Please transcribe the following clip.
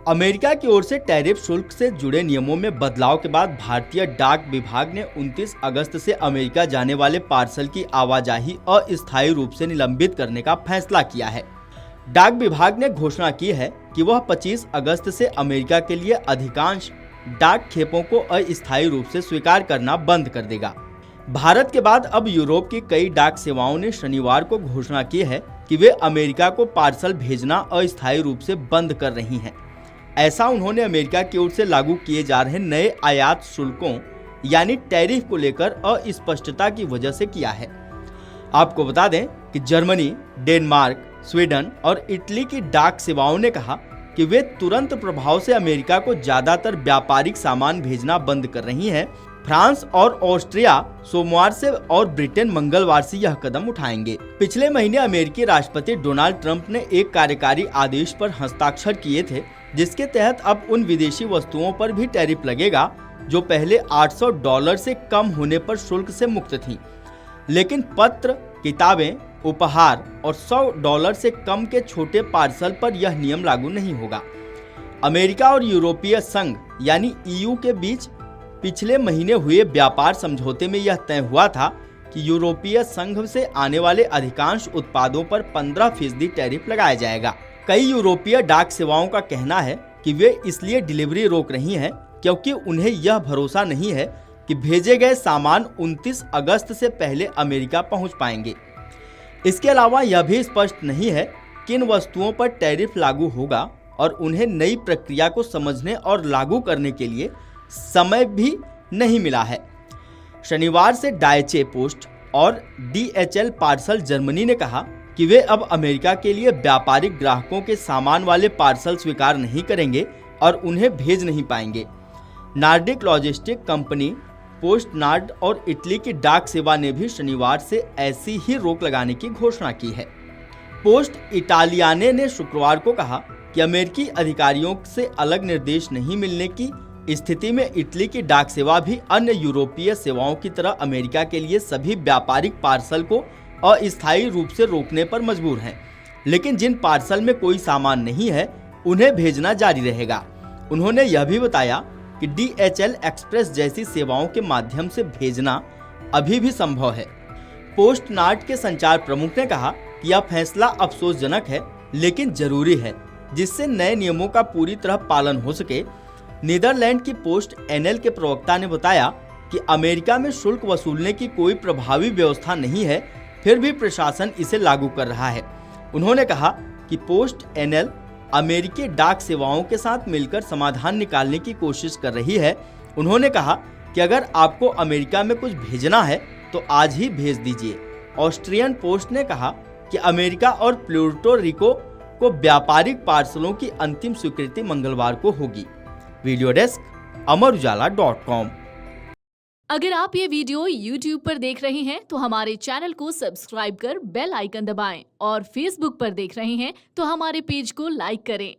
America की ओर से tariff शुल्क से जुड़े नियमों में बदलाव के बाद भारतीय डाक विभाग ने 29 अगस्त से अमेरिका जाने वाले पार्सल की आवाजाही अस्थायी रूप से निलंबित करने का फैसला किया है। डाक विभाग ने घोषणा की है कि वह 25 अगस्त से अमेरिका के लिए अधिकांश डाक खेपों को अस्थायी रूप से स्वीकार करना बंद कर देगा। भारत के बाद अब यूरोप की कई डाक सेवाओं ने शनिवार को घोषणा की है कि वे अमेरिका को पार्सल भेजना अस्थायी रूप से बंद कर रही हैं। ऐसा उन्होंने अमेरिका की ओर से लागू किए जा रहे नए आयात शुल्कों यानी टैरिफ को लेकर अस्पष्टता की वजह से किया है। आपको बता दें कि जर्मनी, डेनमार्क, स्वीडन और इटली की डाक सेवाओं ने कहा कि वे तुरंत प्रभाव से अमेरिका को ज्यादातर व्यापारिक सामान भेजना बंद कर रही हैं। फ्रांस और ऑस्ट्रिया सोमवार से और ब्रिटेन मंगलवार से यह कदम उठाएंगे। पिछले महीने अमेरिकी राष्ट्रपति डोनाल्ड ट्रंप ने एक कार्यकारी आदेश पर हस्ताक्षर किए थे, जिसके तहत अब उन विदेशी वस्तुओं पर भी टैरिफ लगेगा जो पहले $800 से कम होने पर शुल्क से मुक्त थीं। लेकिन पत्र, किताबें, उपहार और $100 से कम के छोटे पार्सल पर यह नियम लागू नहीं होगा। अमेरिका और यूरोपीय संघ यानी EU के बीच पिछले महीने हुए व्यापार समझौते में यह तय हुआ था कि यूरोपीय संघ से आने वाले अधिकांश उत्पादों पर 15% टैरिफ लगाया जाएगा। कई यूरोपीय डाक सेवाओं का कहना है कि वे इसलिए डिलीवरी रोक रही हैं क्योंकि उन्हें यह भरोसा नहीं है कि भेजे गए सामान 29 अगस्त से पहले अमेरिका पहुंच पाएंगे। इसके अलावा यह भी स्पष्ट नहीं है किन वस्तुओं पर टैरिफ लागू होगा और उन्हें नई प्रक्रिया को समझने और लागू करने के लिए समय भी नहीं मिला है। शनिवार से डायचे पोस्ट और DHL पार्सल जर्मनी ने कहा कि वे अब अमेरिका के लिए व्यापारिक ग्राहकों के सामान वाले पार्सल स्वीकार नहीं करेंगे और उन्हें भेज नहीं पाएंगे। नार्डिक लॉजिस्टिक कंपनी पोस्ट नार्ड और इटली की डाक सेवा ने भी शनिवार से ऐसी ही रोक लगाने की घोषणा की है। पोस्ट इटालियाने ने शुक्रवार को कहा कि अमेरिकी अधिकारियों से अलग निर्देश नहीं मिलने की स्थिति में इटली की डाक सेवा भी अन्य यूरोपीय सेवाओं की तरह अमेरिका के लिए सभी व्यापारिक पार्सल को अस्थायी रूप से रोकने पर मजबूर हैं। लेकिन जिन पार्सल में कोई सामान नहीं है उन्हें भेजना जारी रहेगा। उन्होंने यह भी बताया कि DHL एक्सप्रेस जैसी सेवाओं के माध्यम से भेजना अभी भी संभव है। पोस्ट नार्ड के संचार प्रमुख ने कहा कि यह फैसला अफसोसजनक है लेकिन जरूरी है, जिससे नए नियमों का पूरी तरह पालन हो सके। नीदरलैंड की पोस्ट NL के प्रवक्ता ने बताया कि अमेरिका में शुल्क वसूलने की कोई प्रभावी व्यवस्था नहीं है, फिर भी प्रशासन इसे लागू कर रहा है। उन्होंने कहा कि पोस्ट NL अमेरिकी डाक सेवाओं के साथ मिलकर समाधान निकालने की कोशिश कर रही है। उन्होंने कहा कि अगर आपको अमेरिका में कुछ भेजना है तो आज ही भेज दीजिए। ऑस्ट्रियन पोस्ट ने कहा कि अमेरिका और प्यूर्टो रिको को व्यापारिक पार्सलों की अंतिम स्वीकृति मंगलवार को होगी। वीडियो डेस्क अमरउजाला.com। अगर आप ये वीडियो YouTube पर देख रहे हैं तो हमारे चैनल को सब्सक्राइब कर बेल आइकन दबाएं और Facebook पर देख रहे हैं तो हमारे पेज को लाइक करें।